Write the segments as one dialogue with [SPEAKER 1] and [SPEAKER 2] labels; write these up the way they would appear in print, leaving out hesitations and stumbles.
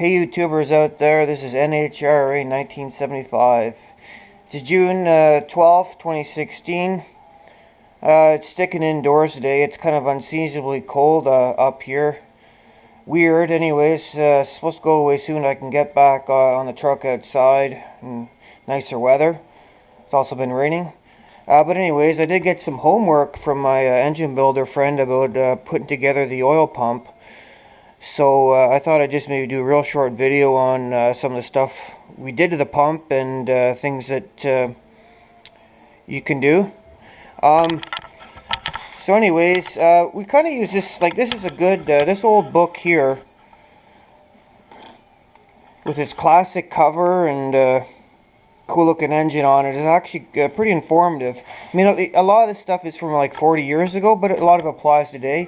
[SPEAKER 1] Hey YouTubers out there, this is NHRA 1975. It's June 12th, 2016. It's sticking indoors today. It's kind of unseasonably cold up here. Weird, anyways. Supposed to go away soon. I can get back on the truck outside in nicer weather. It's also been raining. But anyways, I did get some homework from my engine builder friend about putting together the oil pump. So I thought I'd just maybe do a real short video on some of the stuff we did to the pump and things that you can do. So anyways, we kind of use this, like this is a good, this old book here with its classic cover and cool looking engine on it is actually pretty informative. I mean, a lot of this stuff is from like 40 years ago, but a lot of it applies today.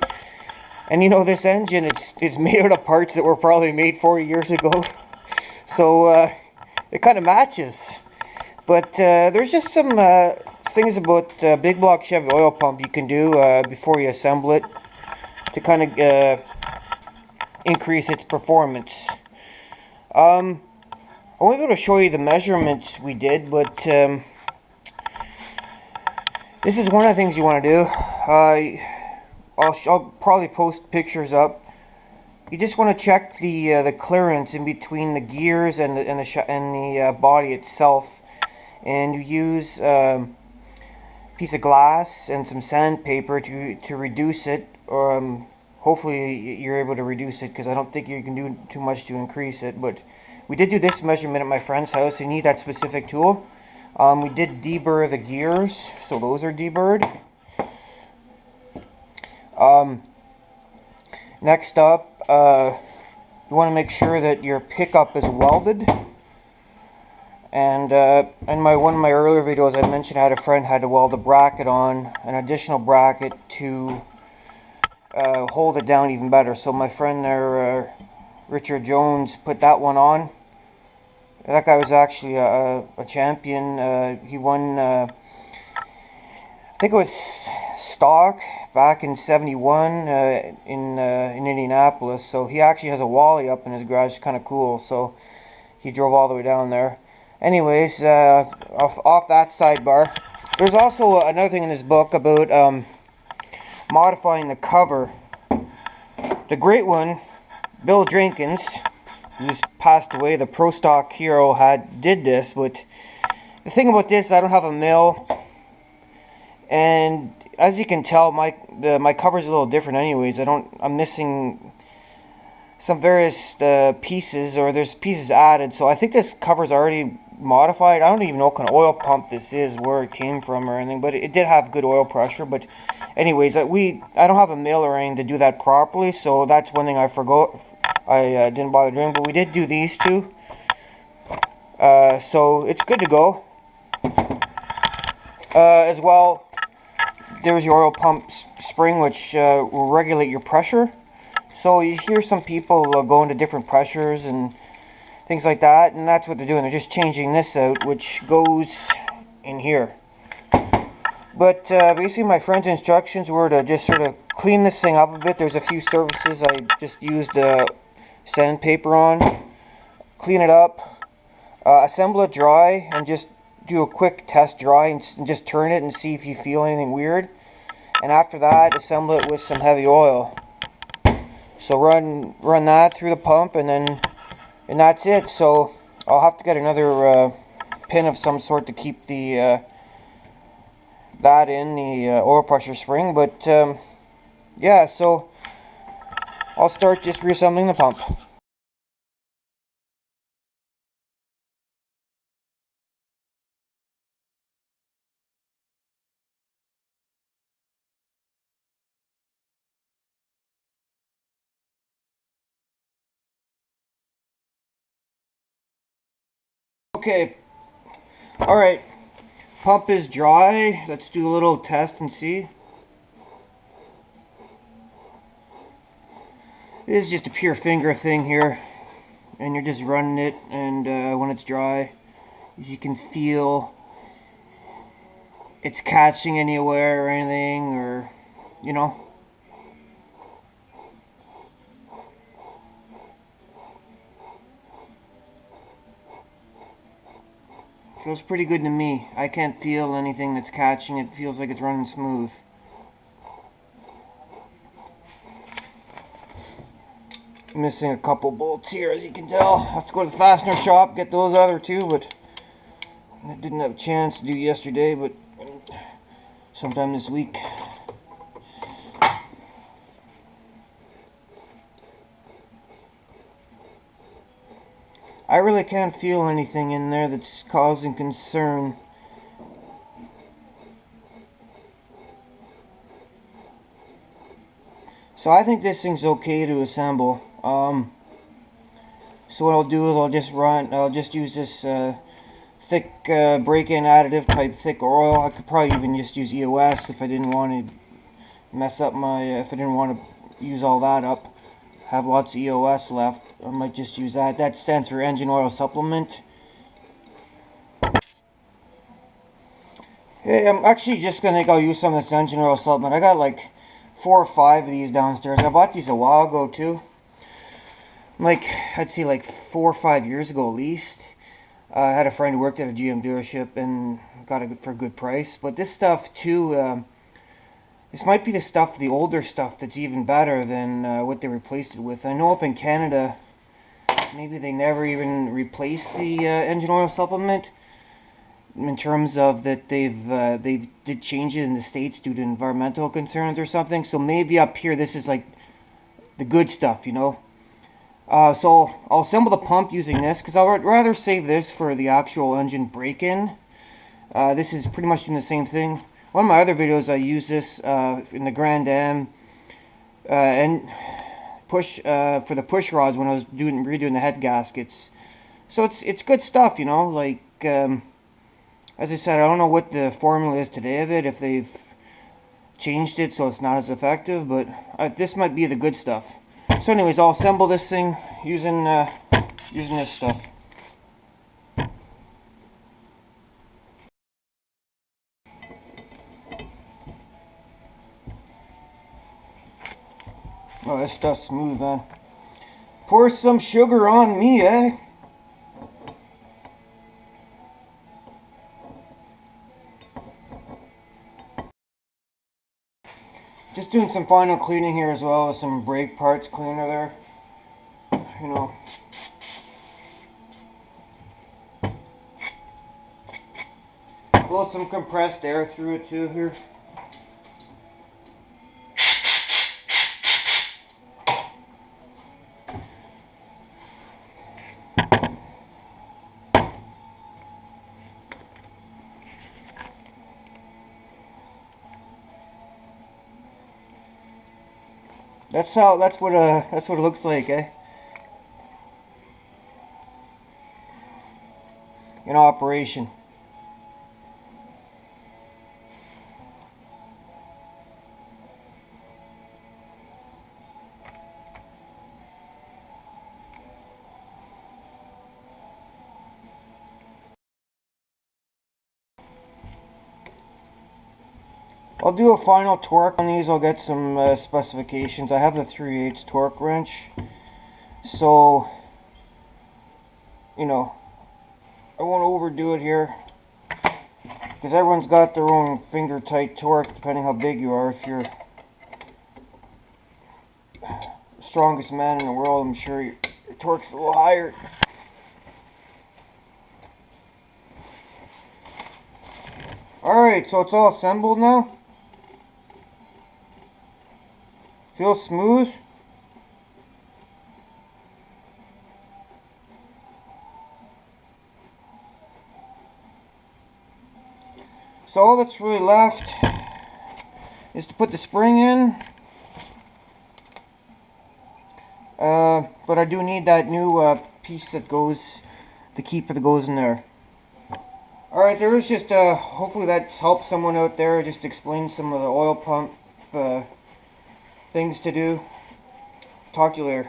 [SPEAKER 1] And you know, this engine, it's made out of parts that were probably made 40 years ago. So it kind of matches. But there's just some things about big block Chevy oil pump you can do before you assemble it to kind of increase its performance. I won't be able to show you the measurements we did, but this is one of the things you want to do. I'll probably post pictures up. You just want to check the clearance in between the gears and the body itself, and you use a piece of glass and some sandpaper to reduce it. Hopefully you're able to reduce it, because I don't think you can do too much to increase it. But we did do this measurement at my friend's house. You need that specific tool. We did deburr the gears, so those are deburred. Next up, you want to make sure that your pickup is welded. And in one of my earlier videos, I mentioned I had a friend had to weld a bracket on, an additional bracket to hold it down even better. So my friend there, Richard Jones, put that one on. That guy was actually a champion. He won, I think it was stock back in '71 in Indianapolis. So he actually has a Wally up in his garage. It's kind of cool. So he drove all the way down there. Anyways, off that sidebar, there's also another thing in this book about modifying the cover. The great one, Bill Jenkins, who's passed away, the Pro Stock hero, did this. But the thing about this, I don't have a mill, and as you can tell, my cover's a little different anyways. I'm missing some various pieces, or there's pieces added. So I think this cover's already modified. I don't even know what kind of oil pump this is, where it came from or anything, but it did have good oil pressure. But anyways, I don't have a mill or anything to do that properly, so that's one thing I forgot. I didn't bother doing, but we did do these two. So it's good to go. As well, there's your oil pump spring, which will regulate your pressure. So you hear some people go into different pressures and things like that, and that's what they're doing. They're just changing this out, which goes in here. But basically my friend's instructions were to just sort of clean this thing up a bit. There's a few surfaces I just used sandpaper on. Clean it up, assemble it dry, and just do a quick test dry and just turn it and see if you feel anything weird. And after that, assemble it with some heavy oil. So run that through the pump, and that's it. So I'll have to get another pin of some sort to keep the that in the oil pressure spring. But yeah, so I'll start just reassembling the pump. Okay, alright, pump is dry. Let's do a little test and see. This is just a pure finger thing here, and you're just running it, and when it's dry, if you can feel it's catching anywhere or anything, or you know. Feels pretty good to me. I can't feel anything that's catching it. Feels like it's running smooth. Missing a couple bolts here, as you can tell. I have to go to the fastener shop, get those other two, but I didn't have a chance to do yesterday, but sometime this week. I really can't feel anything in there that's causing concern. So I think this thing's okay to assemble. So what I'll do is I'll just use this thick break-in additive type thick oil. I could probably even just use EOS if I didn't want to mess up my, if I didn't want to use all that up. Have lots of EOS left. I might just use that. That stands for engine oil supplement. Hey, I'm actually just gonna think I'll use some of this engine oil supplement. I got like 4 or 5 of these downstairs. I bought these a while ago too. Like, I'd say like 4 or 5 years ago at least. I had a friend who worked at a GM dealership and got it for a good price. But this stuff too, this might be the stuff, the older stuff, that's even better than what they replaced it with. I know up in Canada, maybe they never even replaced the engine oil supplement, in terms of that they did change it in the States due to environmental concerns or something. So maybe up here this is like the good stuff, you know. So I'll assemble the pump using this, because I'd rather save this for the actual engine break-in. This is pretty much doing the same thing. One of my other videos I used this in the Grand Am and push for the push rods when I was redoing the head gaskets. So it's good stuff, you know. Like as I said, I don't know what the formula is today of it, if they've changed it so it's not as effective, but this might be the good stuff. So anyways, I'll assemble this thing using this stuff. Oh, this stuff's smooth, man. Pour some sugar on me, eh? Just doing some final cleaning here as well with some brake parts cleaner there. You know. Blow some compressed air through it too here. That's what it looks like, eh? In operation. I'll do a final torque on these. I'll get some specifications. I have the 3/8 torque wrench, so you know I won't overdo it here, because everyone's got their own finger tight torque depending how big you are. If you're the strongest man in the world, I'm sure your torque's a little higher. Alright, so it's all assembled now. Feels smooth. So all that's really left is to put the spring in. But I do need that new piece that goes, the keeper that goes in there. Alright, there is just, hopefully that's helped someone out there, just explain some of the oil pump things to do. Talk to you later.